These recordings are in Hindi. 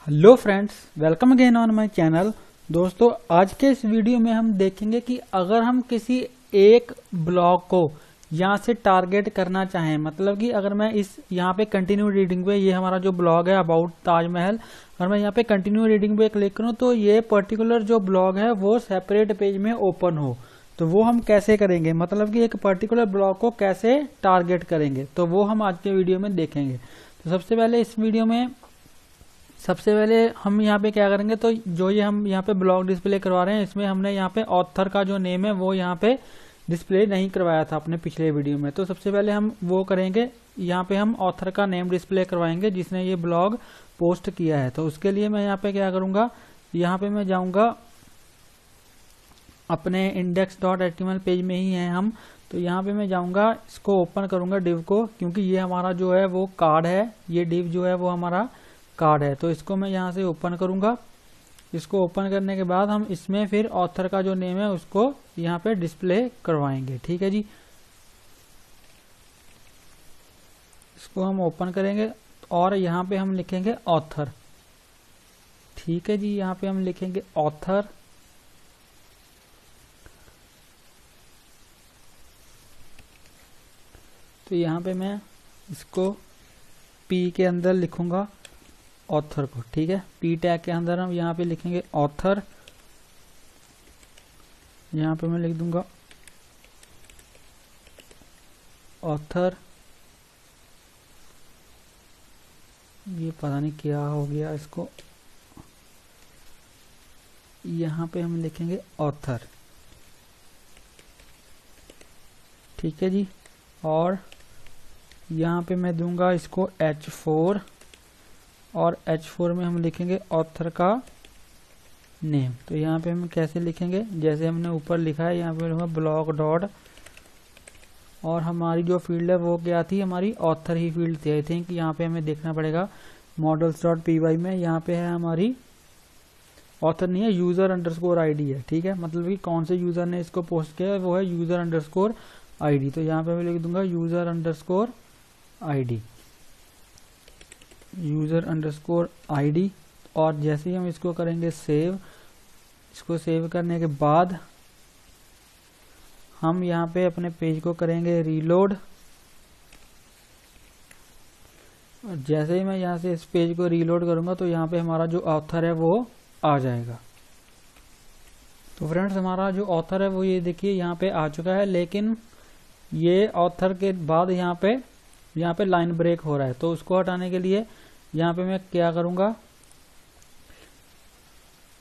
Hello friends, welcome again on my channel. दोस्तों, आज के इस वीडियो में हम देखेंगे कि अगर हम किसी एक ब्लॉग को यहाँ से टारगेट करना चाहें, मतलब कि अगर मैं इस यहाँ पे कंटिन्यू रीडिंग पे, ये हमारा जो ब्लॉग है अबाउट ताजमहल, अगर मैं यहाँ पे कंटिन्यू रीडिंग पे क्लिक करूँ तो ये पर्टिकुलर जो ब्लॉग है वो सेपरेट पेज में ओपन हो, तो वो हम कैसे करेंगे, मतलब कि एक पर्टिकुलर ब्लॉग को कैसे टारगेट करेंगे, तो वो हम आज के वीडियो में देखेंगे। तो सबसे पहले इस वीडियो में हम यहाँ पे क्या करेंगे, तो जो ये हम यहाँ पे ब्लॉग डिस्प्ले करवा रहे हैं, इसमें हमने यहाँ पे ऑथर का जो नेम है वो यहाँ पे डिस्प्ले नहीं करवाया था अपने पिछले वीडियो में। तो सबसे पहले हम वो करेंगे, यहाँ पे हम ऑथर का नेम डिस्प्ले करवाएंगे जिसने ये ब्लॉग पोस्ट किया है। तो उसके लिए मैं यहाँ पे क्या करूँगा, यहाँ पे मैं जाऊँगा अपने index.html पेज में ही है हम, तो यहाँ पे मैं जाऊँगा, इसको ओपन करूँगा डिव को, क्योंकि ये हमारा जो है वो कार्ड है, ये डिव जो है वो हमारा कार्ड है। तो इसको मैं यहाँ से ओपन करूंगा। इसको ओपन करने के बाद हम इसमें फिर ऑथर का जो नेम है उसको यहाँ पे डिस्प्ले करवाएंगे। ठीक है जी, इसको हम ओपन करेंगे और यहाँ पे हम लिखेंगे ऑथर। ठीक है जी, यहाँ पे हम लिखेंगे ऑथर। तो यहाँ पे मैं इसको पी के अंदर लिखूंगा ऑथर को। ठीक है, पी टैग के अंदर हम यहाँ पे लिखेंगे ऑथर। यहाँ पे मैं लिख दूंगा ऑथर। ये पता नहीं क्या हो गया इसको, यहाँ पे हम लिखेंगे ऑथर। ठीक है जी, और यहाँ पे मैं दूंगा इसको H4 और H4 में हम लिखेंगे ऑथर का नेम। तो यहाँ पे हम कैसे लिखेंगे, जैसे हमने ऊपर लिखा है, यहाँ पे लिखूंगा ब्लॉग डॉट, और हमारी जो फील्ड है वो क्या थी, हमारी ऑथर ही फील्ड थी। आई थिंक यहाँ पे हमें देखना पड़ेगा models.py में, यहाँ पे है हमारी ऑथर नहीं है, यूजर अंडरस्कोर आईडी है। ठीक है, मतलब कि कौन से यूजर ने इसको पोस्ट किया है वो है यूजर अंडरस्कोर आईडी। तो यहाँ पे मैं लिख दूंगा user underscore ID, user underscore ID. और जैसे ही हम इसको करेंगे सेव, इसको सेव करने के बाद हम यहाँ पे अपने पेज को करेंगे रीलोड। और जैसे ही मैं यहाँ से इस पेज को रीलोड करूंगा तो यहाँ पे हमारा जो ऑथर है वो आ जाएगा। तो फ्रेंड्स, हमारा जो ऑथर है वो ये देखिए यहाँ पे आ चुका है, लेकिन ये ऑथर के बाद यहाँ पे लाइन ब्रेक हो रहा है। तो उसको हटाने के लिए यहाँ पे मैं क्या करूँगा,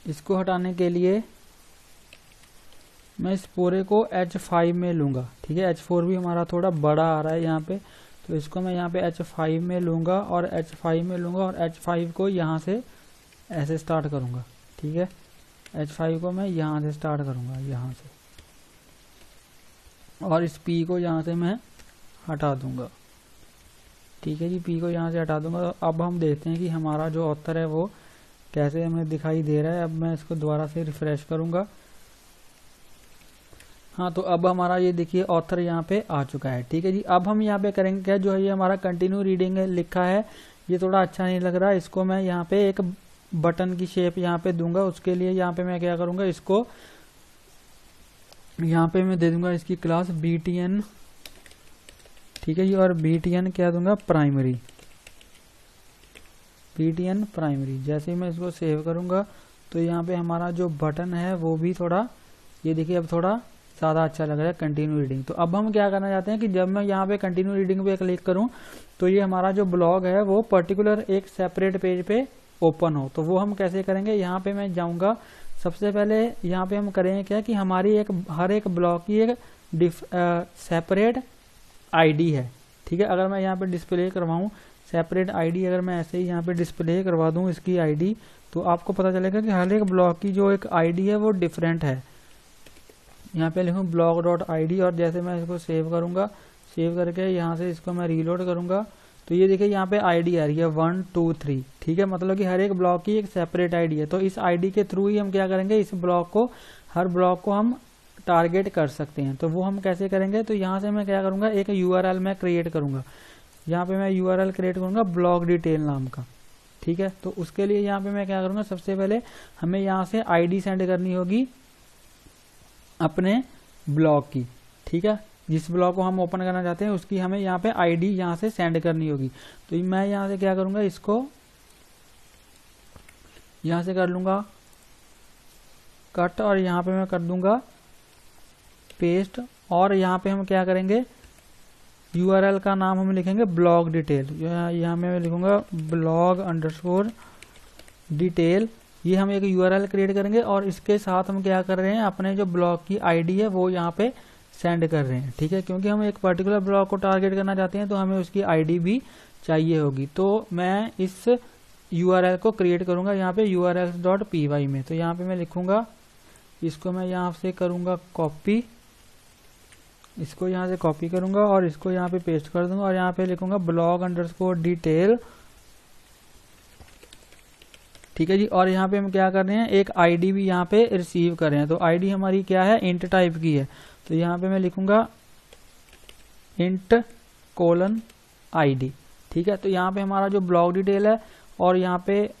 इसको हटाने के लिए मैं इस पूरे को H5 में लूँगा। ठीक है, H4 भी हमारा थोड़ा बड़ा आ रहा है यहाँ पे, तो इसको मैं यहाँ पे H5 में लूँगा और H5 में लूँगा और H5 को यहाँ से ऐसे स्टार्ट करूँगा। ठीक है, H5 को मैं यहाँ से स्टार्ट करूँगा, यहाँ से, और इस P को यहाँ से मैं हटा दूँगा। ठीक है जी, P को यहाँ से हटा दूंगा। तो अब हम देखते हैं कि हमारा जो ऑथर है वो कैसे हमें दिखाई दे रहा है। अब मैं इसको दोबारा से रिफ्रेश करूंगा। हाँ, तो अब हमारा ये देखिए ऑथर यहाँ पे आ चुका है। ठीक है जी, अब हम यहाँ पे करेंगे क्या, जो है ये हमारा कंटिन्यू रीडिंग लिखा है, ये थोड़ा अच्छा नहीं लग रहा। इसको मैं यहाँ पे एक बटन की शेप यहाँ पे दूंगा। उसके लिए यहाँ पे मैं क्या करूँगा, इसको यहाँ पे मैं दे दूंगा इसकी क्लास BTN। ठीक है जी, और BTN क्या दूंगा, प्राइमरी, BTN प्राइमरी। जैसे ही मैं इसको सेव करूंगा तो यहाँ पे हमारा जो बटन है वो भी थोड़ा, ये देखिए अब थोड़ा ज़्यादा अच्छा लग रहा है कंटिन्यू रीडिंग। तो अब हम क्या करना चाहते हैं कि जब मैं यहाँ पे कंटिन्यू रीडिंग पे क्लिक करूँ तो ये हमारा जो ब्लॉग है वो पर्टिकुलर एक सेपरेट पेज पे ओपन हो। तो वो हम कैसे करेंगे, यहाँ पे मैं जाऊँगा, सबसे पहले यहाँ पे हम करेंगे क्या कि हमारी हर एक ब्लॉग की एक सेपरेट आईडी है। ठीक है, अगर मैं यहाँ पे डिस्प्ले करवाऊँ सेपरेट आईडी, अगर मैं ऐसे ही यहाँ पे डिस्प्ले करवा दूँ इसकी आईडी, तो आपको पता चलेगा कि हर एक ब्लॉग की जो एक आईडी है वो डिफरेंट है। यहाँ पे लिखूँ blog.id, और जैसे मैं इसको सेव करूँगा, सेव करके यहाँ से इसको मैं रीलोड करूँगा तो ये देखिए यहाँ पे आईडी आ रही है 1 2 3। ठीक है, मतलब कि हर एक ब्लॉग की एक सेपरेट आईडी है। तो इस आईडी के थ्रू ही हम क्या करेंगे, इस ब्लॉग को, हर ब्लॉग को हम टारगेट कर सकते हैं। तो वो हम कैसे करेंगे, तो यहाँ से मैं क्या करूँगा, एक URL मैं क्रिएट करूँगा। यहाँ पे मैं URL क्रिएट करूँगा ब्लॉग डिटेल नाम का। ठीक है। तो उसके लिए यहाँ पे मैं क्या करूँगा, सबसे पहले हमें यहाँ से आईडी सेंड करनी होगी अपने ब्लॉग की, ठीक है। जिस ब्लॉग को हम ओपन करना चाहते हैं उसकी हमें यहाँ पे आईडी यहाँ से सेंड करनी होगी। तो मैं यहाँ से क्या करूँगा, इसको यहाँ से कर लूँगा कट और यहाँ पे मैं कर दूंगा पेस्ट। और यहाँ पे हम क्या करेंगे, यूआरएल का नाम हम लिखेंगे ब्लॉग डिटेल। यहाँ मैं लिखूंगा ब्लॉग अंडरस्कोर डिटेल। ये हम एक यूआरएल क्रिएट करेंगे और इसके साथ हम क्या कर रहे हैं, अपने जो ब्लॉग की आईडी है वो यहाँ पे सेंड कर रहे हैं, ठीक है। क्योंकि हम एक पर्टिकुलर ब्लॉग को टारगेट करना चाहते हैं तो हमें उसकी आईडी भी चाहिए होगी। तो मैं इस यूआरएल को क्रिएट करूंगा यहाँ पे urls.py में। तो यहाँ पे मैं लिखूंगा, इसको मैं यहाँ से करूंगा कॉपी, इसको यहाँ से कॉपी करूंगा और इसको यहाँ पे पेस्ट कर दूंगा और यहाँ पे लिखूंगा ब्लॉग अंडरस्कोर डिटेल, ठीक है जी। और यहाँ पे हम क्या कर रहे हैं, एक आईडी भी यहाँ पे रिसीव कर रहे हैं। तो आईडी हमारी क्या है, इंट टाइप की है। तो यहाँ पे मैं लिखूंगा int:id, ठीक है। तो यहाँ पे हमारा जो ब्लॉग डिटेल है और यहाँ पे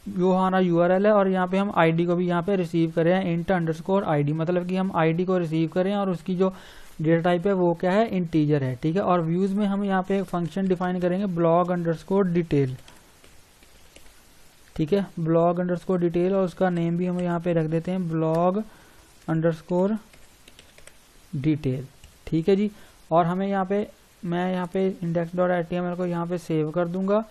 जो हमारा यूआरएल है और यहाँ पे हम आईडी को भी यहाँ पे रिसीव कर रहे हैं int_id, मतलब कि हम आईडी को रिसीव कर रहे हैं और उसकी जो डेटा टाइप है वो क्या है, इंटीजर है, ठीक है। और व्यूज में हम यहाँ पे एक फंक्शन डिफाइन करेंगे ब्लॉग अंडरस्कोर डिटेल, ठीक है, ब्लॉग अंडरस्कोर डिटेल। और उसका नेम भी हम यहाँ पे रख देते हैं ब्लॉग अंडरस्कोर डिटेल, ठीक है जी। और हमें यहाँ पे मैं यहाँ पे index.html को यहाँ पे सेव कर दूंगा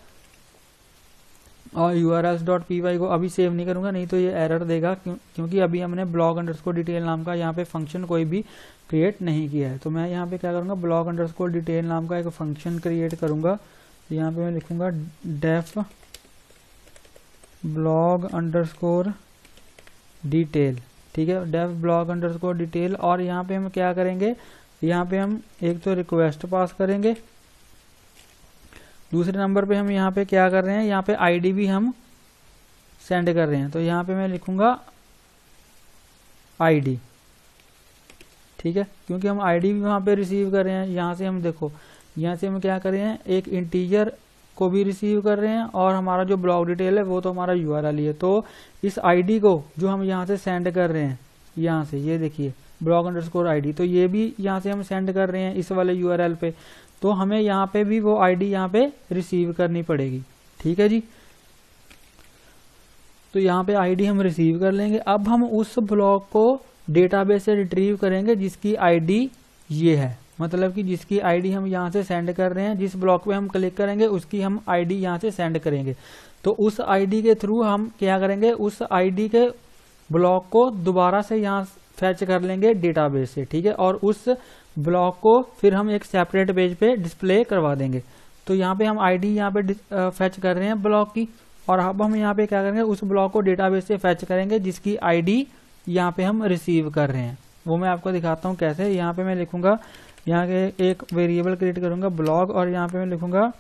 और urls.py को अभी सेव नहीं करूंगा, नहीं तो ये एरर देगा क्योंकि अभी हमने ब्लॉग अंडरस्कोर डिटेल नाम का यहाँ पे फंक्शन कोई भी क्रिएट नहीं किया है। तो मैं यहाँ पे क्या करूंगा, ब्लॉग अंडरस्कोर डिटेल नाम का एक फंक्शन क्रिएट करूंगा। यहाँ पे मैं लिखूंगा डेफ ब्लॉग अंडरस्कोर डिटेल, ठीक है, डेफ ब्लॉग अंडरस्कोर डिटेल। और यहाँ पे हम क्या करेंगे, यहाँ पे हम एक तो रिक्वेस्ट पास करेंगे, दूसरे नंबर पे हम यहाँ पे क्या कर रहे हैं, यहाँ पे आईडी भी हम सेंड कर रहे हैं। तो यहाँ पे मैं लिखूंगा आईडी, ठीक है, क्योंकि हम आईडी भी वहाँ पे रिसीव कर रहे हैं। यहाँ से हम देखो, यहाँ से हम क्या कर रहे हैं, एक इंटीजर को भी रिसीव कर रहे हैं और हमारा जो ब्लॉग डिटेल है वो तो हमारा यूआरएल ही है। तो इस आईडी को जो हम यहाँ से सेंड कर रहे हैं, यहाँ से ये देखिए ब्लॉग अंडरस्कोर आईडी, तो ये भी यहाँ से हम सेंड कर रहे हैं इस वाले यूआरएल पे। तो हमें यहाँ पे भी वो आईडी यहाँ पे रिसीव करनी पड़ेगी, ठीक है जी। तो यहाँ पे आईडी हम रिसीव कर लेंगे। अब हम उस ब्लॉग को डेटाबेस से रिट्रीव करेंगे जिसकी आईडी ये है, मतलब कि जिसकी आईडी हम यहाँ से सेंड कर रहे हैं, जिस ब्लॉक पे हम क्लिक करेंगे उसकी हम आईडी यहाँ से सेंड करेंगे। तो उस आईडी के थ्रू हम क्या करेंगे, उस आईडी के ब्लॉक को दोबारा से यहाँ फैच कर लेंगे डेटाबेस से, ठीक है। और उस ब्लॉक को फिर हम एक सेपरेट पेज पे डिस्प्ले करवा देंगे। तो यहाँ पे हम आईडी यहाँ पे फैच कर रहे हैं ब्लॉक की, और अब हम यहाँ पे क्या करेंगे, उस ब्लॉक को डेटाबेस से फैच करेंगे जिसकी आईडी यहाँ पे हम रिसीव कर रहे हैं। वो मैं आपको दिखाता हूँ कैसे। यहाँ पे मैं लिखूंगा, यहाँ के एक वेरिएबल क्रिएट करूंगा ब्लॉग, और यहाँ पे मैं लिखूंगा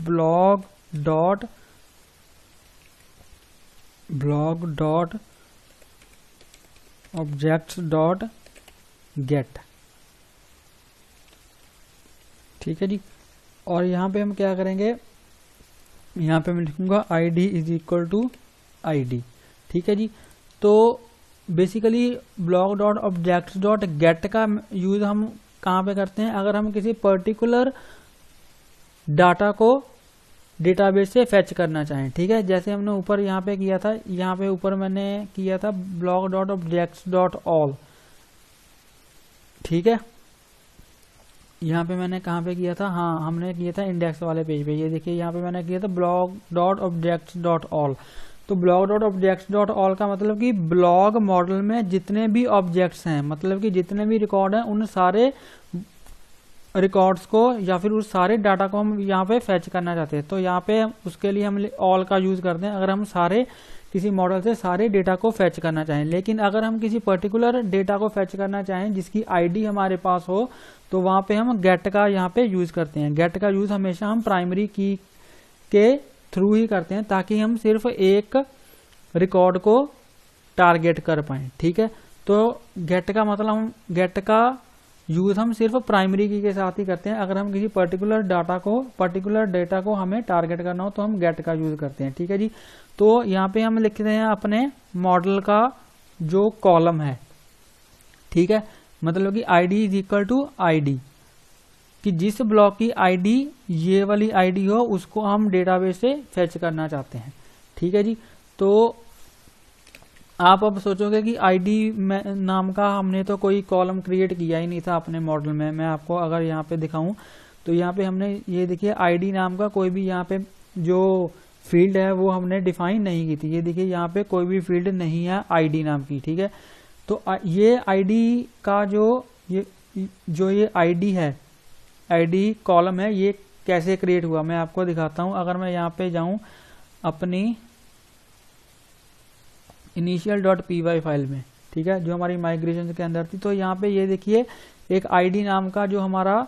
blog dot objects dot gate, ठीक है जी। और यहाँ पे हम क्या करेंगे, यहाँ पे मैं लिखूंगा id is equal to id, ठीक है जी। तो basically blog dot objects dot get का यूज हम कहाँ पे करते हैं, अगर हम किसी पर्टिकुलर डाटा को डेटाबेस से फैच करना चाहें, ठीक है। जैसे हमने ऊपर यहाँ पे किया था, यहाँ पे ऊपर मैंने किया था blog dot objects dot all, ठीक है। यहाँ पे मैंने कहाँ पे किया था, हाँ हमने किया था इंडेक्स वाले पेज पे। ये देखिए यहाँ पे मैंने किया था blog dot objects dot all. तो blog dot objects dot all का मतलब कि ब्लॉग मॉडल में जितने भी ऑब्जेक्ट्स हैं, मतलब कि जितने भी रिकॉर्ड हैं, उन सारे रिकॉर्ड्स को या फिर उस सारे डाटा को हम यहाँ पे फैच करना चाहते हैं। तो यहाँ पे उसके लिए हम ऑल का यूज करते हैं अगर हम सारे किसी मॉडल से सारे डेटा को फैच करना चाहें। लेकिन अगर हम किसी पर्टिकुलर डेटा को फैच करना चाहें जिसकी आईडी हमारे पास हो, तो वहां पे हम गेट का यहाँ पे यूज करते हैं। गेट का यूज हमेशा हम प्राइमरी की के थ्रू ही करते हैं ताकि हम सिर्फ एक रिकॉर्ड को टारगेट कर पाए, ठीक है। तो गेट का मतलब हम गेट का यूज हम सिर्फ प्राइमरी की के साथ ही करते हैं। अगर हम किसी पर्टिकुलर डेटा को हमें टारगेट करना हो तो हम गेट का यूज करते हैं। ठीक है जी। तो यहाँ पे हम लिखते हैं अपने मॉडल का जो कॉलम है, ठीक है, मतलब कि ID is equal to ID, कि जिस ब्लॉक की आईडी ये वाली आईडी हो उसको हम डेटाबेस से फेच करना चाहते हैं। ठीक है जी। तो आप अब सोचोगे कि आईडी नाम का हमने तो कोई कॉलम क्रिएट किया ही नहीं था अपने मॉडल में। मैं आपको अगर यहाँ पे दिखाऊं तो यहाँ पे हमने ये देखिए आईडी नाम का कोई भी यहाँ पे जो फील्ड है वो हमने डिफाइन नहीं की थी। ये देखिए यहाँ पे कोई भी फील्ड नहीं है आईडी नाम की। ठीक है। तो ये आईडी का जो ये आईडी है, आईडी कॉलम है, ये कैसे क्रिएट हुआ मैं आपको दिखाता हूं। अगर मैं यहाँ पे जाऊं अपनी initial.py फाइल में, ठीक है, जो हमारी माइग्रेशन के अंदर थी, तो यहाँ पे ये देखिए एक आईडी नाम का जो हमारा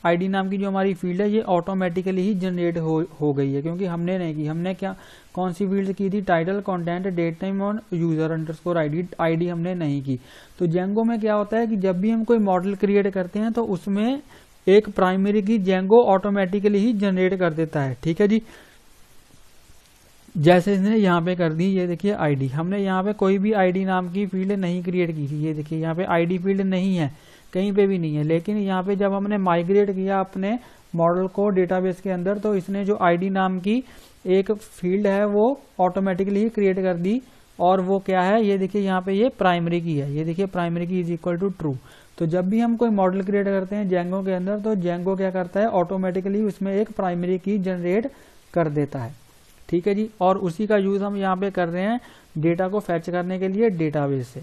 आईडी नाम की जो हमारी फील्ड है ये ऑटोमेटिकली ही जनरेट हो गई है, क्योंकि हमने नहीं की। हमने क्या कौन सी फील्ड की थी? टाइटल, कंटेंट, डेट टाइम और यूजर अंडरस्कोर आईडी हमने नहीं की। तो जेंगो में क्या होता है कि जब भी हम कोई मॉडल क्रिएट करते हैं तो उसमें एक प्राइमरी की जेंगो ऑटोमेटिकली ही जनरेट कर देता है। ठीक है जी। जैसे इसने यहाँ पे कर दी, ये देखिए आईडी, हमने यहाँ पे कोई भी आईडी नाम की फील्ड नहीं क्रिएट की थी। ये देखिए यहाँ पे आईडी फील्ड नहीं है, कहीं पे भी नहीं है। लेकिन यहाँ पे जब हमने माइग्रेट किया अपने मॉडल को डेटाबेस के अंदर तो इसने जो आईडी नाम की एक फील्ड है वो ऑटोमेटिकली ही क्रिएट कर दी। और वो क्या है? ये देखिए यहाँ पे ये प्राइमरी की है। ये देखिए प्राइमरी की इज इक्वल टू ट्रू। तो जब भी हम कोई मॉडल क्रिएट करते हैं जेंगो के अंदर तो जेंगो क्या करता है? ऑटोमेटिकली उसमें एक प्राइमरी की जनरेट कर देता है। ठीक है जी। और उसी का यूज हम यहाँ पे कर रहे हैं डेटा को फैच करने के लिए डेटाबेस से।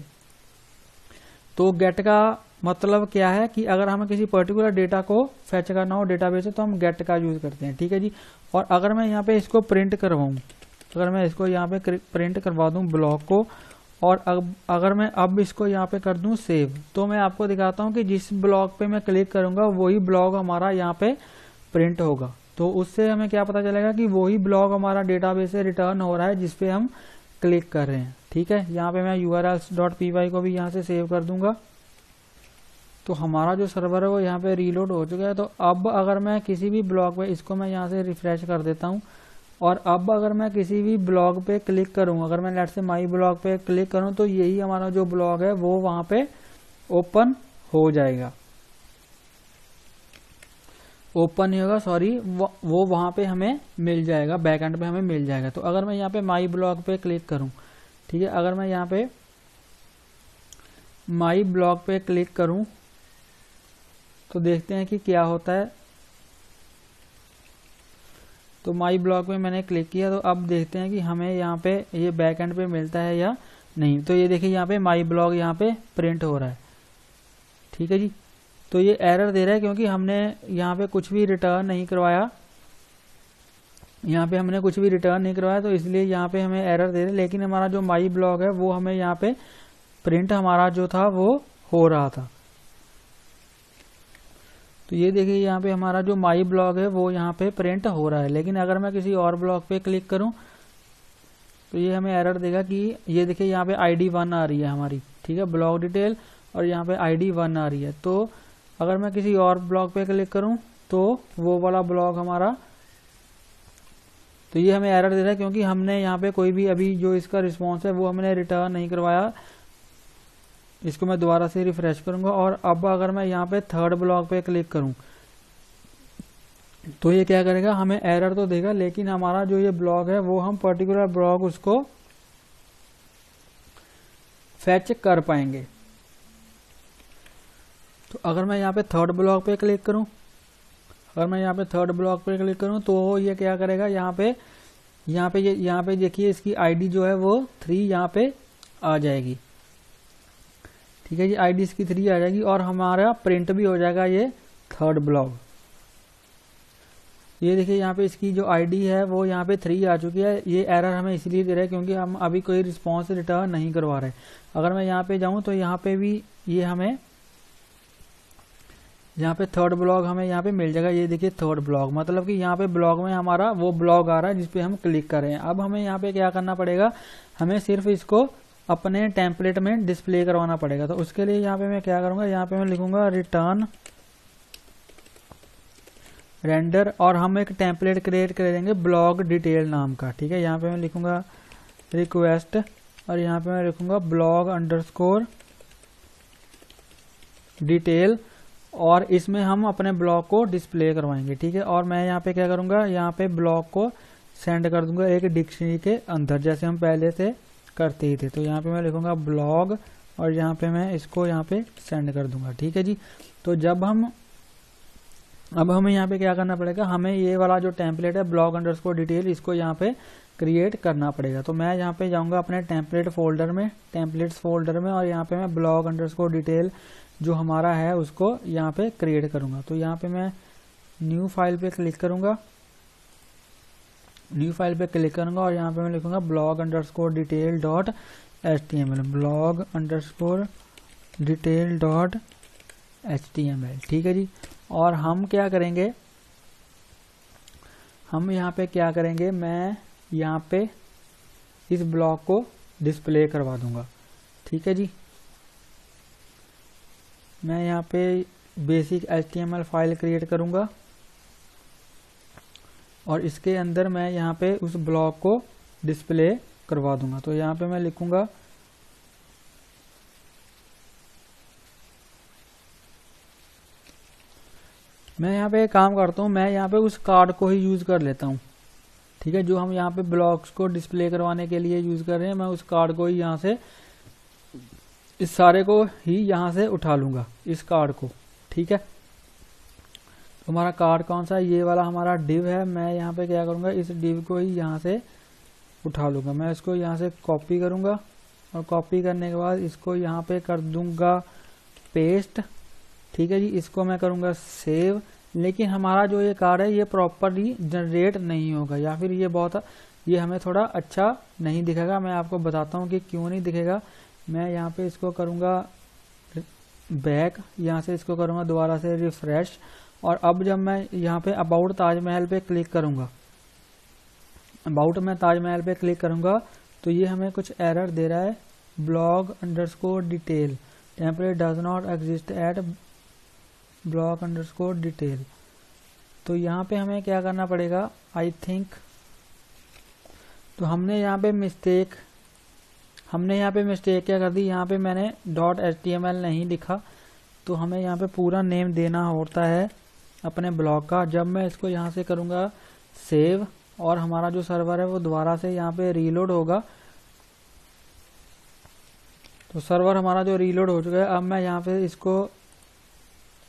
तो गेट का मतलब क्या है कि अगर हमें किसी पर्टिकुलर डेटा को फैच करना हो डेटाबेस से तो हम गेट का यूज करते हैं। ठीक है जी। और अगर मैं यहाँ पे इसको प्रिंट करवाऊं, अगर मैं इसको यहाँ पे प्रिंट करवा दूं ब्लॉक को, और अगर मैं अब इसको यहाँ पे कर दूं सेव, तो मैं आपको दिखाता हूँ कि जिस ब्लॉक पे मैं क्लिक करूंगा वही ब्लॉक हमारा यहाँ पे प्रिंट होगा। तो उससे हमें क्या पता चलेगा कि वही ब्लॉक हमारा डेटाबेस से रिटर्न हो रहा है जिसपे हम क्लिक कर रहे हैं। ठीक है। यहाँ पे मैं urls.py को भी यहाँ से सेव कर दूंगा। तो हमारा जो सर्वर है वो यहाँ पे रीलोड हो चुका है। तो अब अगर मैं किसी भी ब्लॉक पे, इसको मैं यहाँ से रिफ्रेश कर देता हूँ, और अब अगर मैं किसी भी ब्लॉग पे क्लिक करूँ, अगर मैं लेट से माई ब्लॉग पे क्लिक करूँ तो यही हमारा जो ब्लॉग है वो वहाँ पे ओपन हो जाएगा, ओपन नहीं होगा, सॉरी, वो वहाँ पे हमें मिल जाएगा, बैकएंड पे हमें मिल जाएगा। तो अगर मैं यहाँ पे माई ब्लॉग पे क्लिक करूँ, ठीक है, अगर मैं यहाँ पे माई ब्लॉग पे क्लिक करूँ तो देखते हैं कि क्या होता है। तो माई ब्लॉग पे मैंने क्लिक किया तो अब देखते हैं कि हमें यहाँ पे ये बैकएंड पे मिलता है या नहीं। तो ये देखिए यहाँ पे माई ब्लॉग यहाँ पे प्रिंट हो रहा है। ठीक है जी। तो ये एरर दे रहा है क्योंकि हमने यहाँ पे कुछ भी रिटर्न नहीं करवाया, यहाँ पे हमने कुछ भी रिटर्न नहीं करवाया, तो इसलिए यहाँ पे हमें एरर दे रहा है। लेकिन हमारा जो माई ब्लॉग है वो हमें यहाँ पे प्रिंट हमारा जो था वो हो रहा था। तो ये देखिए यहाँ पे हमारा जो माई ब्लॉग है वो यहाँ पे प्रिंट हो रहा है। लेकिन अगर मैं किसी और ब्लॉग पे क्लिक करूं तो ये हमें एरर देगा कि ये देखिए यहाँ पे आईडी 1 आ रही है हमारी, ठीक है, ब्लॉग डिटेल, और यहाँ पे आईडी 1 आ रही है। तो अगर मैं किसी और ब्लॉग पे क्लिक करूं तो वो वाला ब्लॉग हमारा, तो ये हमें एरर दे रहा है क्योंकि हमने यहाँ पे कोई भी अभी जो इसका रिस्पॉन्स है वो हमने रिटर्न नहीं करवाया। इसको मैं दोबारा से रिफ्रेश करूंगा, और अब अगर मैं यहाँ पे थर्ड ब्लॉक पे क्लिक करूं तो ये क्या करेगा? हमें एरर तो देगा, लेकिन हमारा जो ये ब्लॉक है वो हम पर्टिकुलर ब्लॉक उसको फैच कर पाएंगे। तो अगर मैं यहाँ पे थर्ड ब्लॉक पे क्लिक करूं, अगर मैं यहाँ पे थर्ड ब्लॉक पे क्लिक करूं तो ये क्या करेगा? यहाँ पे देखिए इसकी आईडी जो है वो 3 यहाँ पे आ जाएगी। ठीक है जी, आईडी इसकी 3 आ जाएगी और हमारा प्रिंट भी हो जाएगा ये थर्ड ब्लॉग। ये देखिए यहाँ पे इसकी जो आईडी है वो यहाँ पे 3 आ चुकी है। ये एरर हमें इसलिए दे रहा है क्योंकि हम अभी कोई रिस्पॉन्स रिटर्न नहीं करवा रहे। अगर मैं यहाँ पे जाऊँ तो यहाँ पे भी ये हमें यहाँ पे थर्ड ब्लॉग हमें यहाँ पे मिल जाएगा। ये देखिए थर्ड ब्लॉग, मतलब कि यहाँ पे ब्लॉग में हमारा वो ब्लॉग आ रहा है जिसपे हम क्लिक कर रहे हैं। अब हमें यहाँ पे क्या करना पड़ेगा? हमें सिर्फ इसको अपने टेम्पलेट में डिस्प्ले करवाना पड़ेगा। तो उसके लिए यहाँ पे मैं क्या करूँगा, यहाँ पे मैं लिखूँगा रिटर्न रेंडर, और हम एक टेम्पलेट क्रिएट करेंगे ब्लॉग डिटेल नाम का। ठीक है, यहाँ पे मैं लिखूँगा रिक्वेस्ट, और यहाँ पे मैं लिखूँगा ब्लॉग अंडरस्कोर डिटेल, और इसमें हम अपने ब्लॉग को डिस्प्ले करवाएंगे। ठीक है, और मैं यहाँ पे क्या करूँगा, यहाँ पे ब्लॉग को सेंड कर दूंगा एक डिक्शनरी के अंदर, जैसे हम पहले से करते ही थे। तो यहाँ पे मैं लिखूँगा ब्लॉग, और यहाँ पे मैं इसको यहाँ पे सेंड कर दूंगा। ठीक है जी। तो जब अब हमें यहाँ पे क्या करना पड़ेगा, हमें ये वाला जो टेम्पलेट है ब्लॉग अंडरस्कोर डिटेल, इसको यहाँ पे क्रिएट करना पड़ेगा। तो मैं यहाँ पे जाऊँगा अपने टेम्पलेट्स फोल्डर में, और यहाँ पे मैं ब्लॉग अंडरस्कोर डिटेल जो हमारा है उसको यहाँ पे क्रिएट करूँगा। तो यहाँ पे मैं न्यू फाइल पे क्लिक करूँगा, और यहाँ पे मैं लिखूँगा blog underscore detail dot HTML, blog underscore detail dot HTML। ठीक है जी। और हम क्या करेंगे, हम यहाँ पे क्या करेंगे, मैं यहाँ पे इस ब्लॉग को डिस्प्ले करवा दूंगा। ठीक है जी। मैं यहाँ पे बेसिक HTML फाइल क्रिएट करूँगा, और इसके अंदर मैं यहाँ पे उस ब्लॉग को डिस्प्ले करवा दूंगा। तो यहाँ पे मैं लिखूँगा मैं यहाँ पे एक काम करता हूँ, मैं यहाँ पे उस कार्ड को ही यूज़ कर लेता हूँ। ठीक है, जो हम यहाँ पे ब्लॉग्स को डिस्प्ले करवाने के लिए यूज़ कर रहे हैं, मैं उस कार्ड को ही यहाँ से, इस सारे को ही यहाँ से उठा लूँगा, इस कार्ड को। ठीक है, तो हमारा कार्ड कौन सा है, ये वाला हमारा डिव है। मैं यहाँ पे क्या करूँगा, इस डिव को ही यहाँ से उठा लूँगा। मैं इसको यहाँ से कॉपी करूँगा, और कॉपी करने के बाद इसको यहाँ पे कर दूँगा पेस्ट। ठीक है जी, इसको मैं करूँगा सेव। लेकिन हमारा जो ये कार्ड है ये प्रॉपरली जनरेट नहीं होगा, या फिर ये हमें थोड़ा अच्छा नहीं दिखेगा। मैं आपको बताता हूँ कि क्यों नहीं दिखेगा। मैं यहाँ पे इसको करूँगा बैक, यहाँ से इसको करूँगा दोबारा से रिफ्रेश, और अब जब मैं यहाँ पे अबाउट ताजमहल पे क्लिक करूँगा, मैं ताजमहल पे क्लिक करूँगा, तो ये हमें कुछ एरर दे रहा है, blog underscore detail template does not exist at blog underscore detail. तो यहाँ पे हमें क्या करना पड़ेगा, आई थिंक, तो हमने यहाँ पे मिस्टेक क्या कर दी, यहाँ पे मैंने .html नहीं लिखा। तो हमें यहाँ पे पूरा नेम देना होता है अपने ब्लॉग का। जब मैं इसको यहाँ से करूँगा सेव, और हमारा जो सर्वर है वो दोबारा से यहाँ पे रीलोड होगा। तो सर्वर हमारा जो रीलोड हो चुका है, अब मैं यहाँ पे इसको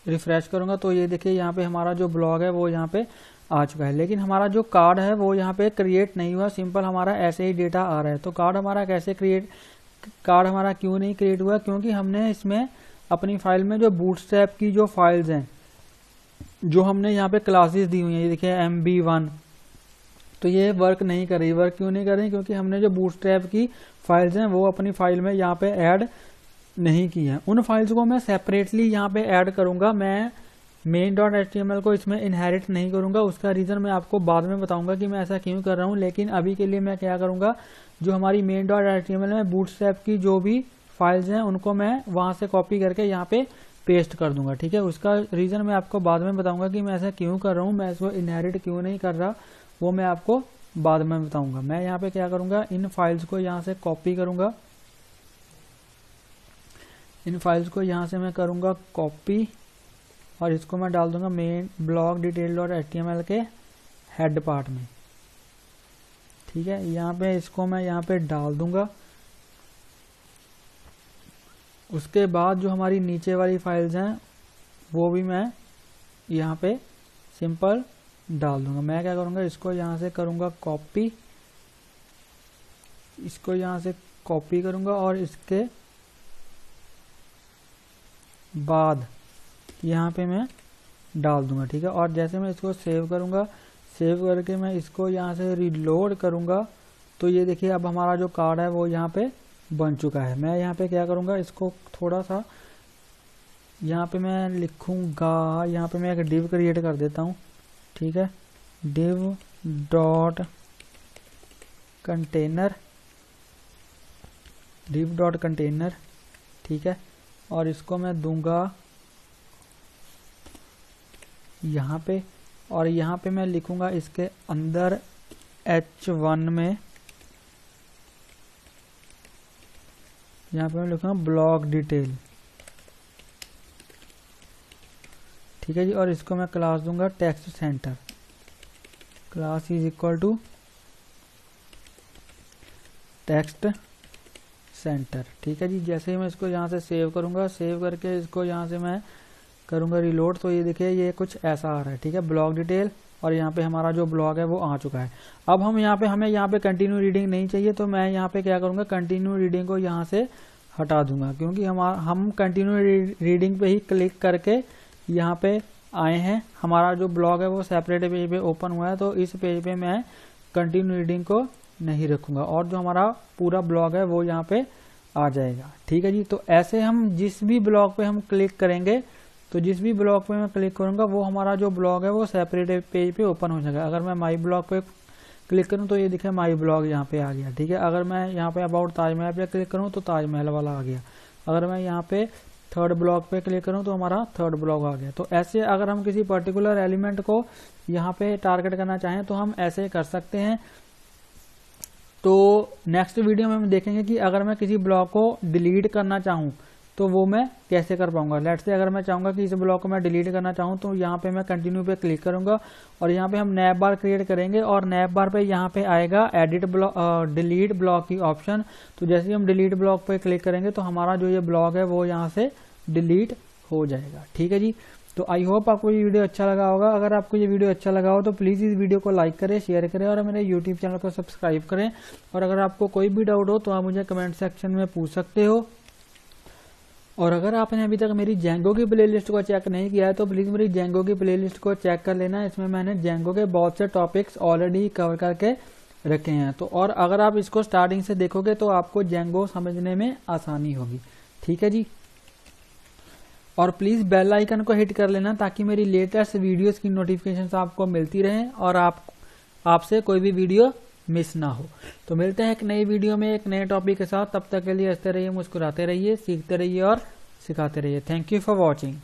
रिफ्रेश करूँगा, तो ये देखिए यहाँ पे हमारा जो ब्लॉग है वो यहाँ पे आ चुका है। लेकिन हमारा जो कार्ड है वो यहाँ पे क्रिएट नहीं हुआ, सिंपल हमारा ऐसे ही डेटा आ रहा है। तो कार्ड हमारा क्यों नहीं क्रिएट हुआ, क्योंकि हमने इसमें अपनी फाइल में जो बूटस्ट्रैप की जो फाइल्स हैं, जो हमने यहाँ पे क्लासेस दी हुई हैं, ये देखिए MB1, तो ये वर्क नहीं कर रही। वर्क क्यों नहीं कर रही, क्योंकि हमने जो बूटस्ट्रैप की फाइल्स हैं वो अपनी फाइल में यहाँ पे ऐड नहीं की है। उन फाइल्स को मैं सेपरेटली यहाँ पे ऐड करूँगा। मैं main.html को इसमें इनहेरिट नहीं करूँगा। उसका रीज़न मैं आपको बाद में बताऊँगा कि मैं ऐसा क्यों कर रहा हूँ। लेकिन अभी के लिए मैं क्या करूँगा, जो हमारी main.html में बूटस्ट्रैप की जो भी फाइल्स हैं उनको मैं वहाँ से कॉपी करके यहाँ पे पेस्ट कर दूंगा। ठीक है, उसका रीज़न मैं आपको बाद में बताऊँगा कि मैं ऐसा क्यों कर रहा हूँ, मैं इसको इनहेरिट क्यों नहीं कर रहा, वो मैं आपको बाद में बताऊँगा। मैं यहाँ पे क्या करूँगा, इन फाइल्स को यहाँ से कॉपी करूँगा, इन फाइल्स को यहाँ से मैं करूँगा कॉपी, और इसको मैं डाल दूंगा main blog detail dot HTML के हेड पार्ट में। ठीक है, यहाँ पे इसको मैं यहाँ पे डाल दूंगा। उसके बाद जो हमारी नीचे वाली फाइल्स हैं वो भी मैं यहाँ पे सिंपल डाल दूंगा। मैं क्या करूँगा, इसको यहाँ से करूँगा कॉपी, इसको यहाँ से कॉपी करूँगा, और इसके बाद यहाँ पे मैं डाल दूंगा। ठीक है, और जैसे मैं इसको सेव करूँगा, सेव करके मैं इसको यहाँ से रीलोड करूँगा, तो ये देखिए अब हमारा जो कार्ड है वो यहाँ पे बन चुका है। मैं यहाँ पे क्या करूँगा, इसको थोड़ा सा यहाँ पे मैं लिखूँगा, यहाँ पे मैं एक डिव क्रिएट कर देता हूँ। ठीक है, div dot container, div dot container, ठीक है, और इसको मैं दूंगा यहाँ पे, और यहाँ पे मैं लिखूंगा इसके अंदर h1 में, यहाँ पे मैं लिखूंगा ब्लॉक डिटेल, ठीक है जी, और इसको मैं क्लास दूंगा text centre, class is equal to text centre, ठीक है जी। जैसे ही मैं इसको यहाँ से सेव करूंगा, सेव करके इसको यहाँ से मैं करूंगा रिलोड, तो ये देखिए ये कुछ ऐसा आ रहा है, ठीक है, ब्लॉक डिटेल, और यहाँ पे हमारा जो ब्लॉग है वो आ चुका है। अब हम यहाँ पे, हमें यहाँ पे कंटिन्यू रीडिंग नहीं चाहिए, तो मैं यहाँ पे क्या करूँगा, कंटिन्यू रीडिंग को यहाँ से हटा दूंगा, क्योंकि हम कंटिन्यू रीडिंग पे ही क्लिक करके यहाँ पे आए हैं, हमारा जो ब्लॉग है वो सेपरेट पेज पे ओपन हुआ है, तो इस पेज पे मैं कंटिन्यू रीडिंग को नहीं रखूंगा, और जो हमारा पूरा ब्लॉग है वो यहाँ पे आ जाएगा, ठीक है जी। तो ऐसे हम जिस भी ब्लॉग पे हम क्लिक करेंगे, तो जिस भी ब्लॉग पे मैं क्लिक करूंगा वो हमारा जो ब्लॉग है वो सेपरेट पेज पे ओपन हो जाएगा। अगर मैं माई ब्लॉग पे क्लिक करूं तो ये दिखे माई ब्लॉग यहाँ पे आ गया, ठीक है। अगर मैं यहाँ पे अबाउट ताजमहल पे क्लिक करूं तो ताजमहल वाला आ गया। अगर मैं यहाँ पे थर्ड ब्लॉग पे क्लिक करूं तो हमारा थर्ड ब्लॉग आ गया। तो ऐसे अगर हम किसी पर्टिकुलर एलिमेंट को यहाँ पे टारगेट करना चाहें तो हम ऐसे कर सकते हैं। तो नेक्स्ट वीडियो में हम देखेंगे कि अगर मैं किसी ब्लॉग को डिलीट करना चाहूँ तो वो मैं कैसे कर पाऊंगा। लेट्स से अगर मैं चाहूंगा कि इस ब्लॉक को मैं डिलीट करना चाहूँ तो यहाँ पे मैं कंटिन्यू पे क्लिक करूंगा और यहाँ पे हम नैप बार क्रिएट करेंगे और नैप बार पे यहाँ पे आएगा एडिट ब्लॉक, डिलीट ब्लॉक की ऑप्शन। तो जैसे ही हम डिलीट ब्लॉक पे क्लिक करेंगे तो हमारा जो ये ब्लॉग है वो यहाँ से डिलीट हो जाएगा, ठीक है जी। तो आई होप आपको ये वीडियो अच्छा लगा होगा। अगर आपको ये वीडियो अच्छा लगा हो तो प्लीज़ इस वीडियो को लाइक करें, शेयर करें और मेरे यूट्यूब चैनल को सब्सक्राइब करें। और अगर आपको कोई भी डाउट हो तो आप मुझे कमेंट सेक्शन में पूछ सकते हो। और अगर आपने अभी तक मेरी जेंगो की प्लेलिस्ट को चेक नहीं किया है तो प्लीज़ मेरी जेंगो की प्लेलिस्ट को चेक कर लेना। इसमें मैंने जेंगो के बहुत से टॉपिक्स ऑलरेडी कवर करके रखे हैं। तो और अगर आप इसको स्टार्टिंग से देखोगे तो आपको जेंगो समझने में आसानी होगी, ठीक है जी। और प्लीज़ बेल आइकन को हिट कर लेना ताकि मेरी लेटेस्ट वीडियोस की नोटिफिकेशंस आपको मिलती रहें और आपसे कोई भी वीडियो मिस ना हो। तो मिलते हैं एक नई वीडियो में एक नए टॉपिक के साथ। तब तक के लिए हंसते रहिए, मुस्कुराते रहिए, सीखते रहिए और सिखाते रहिए। Thank you for watching.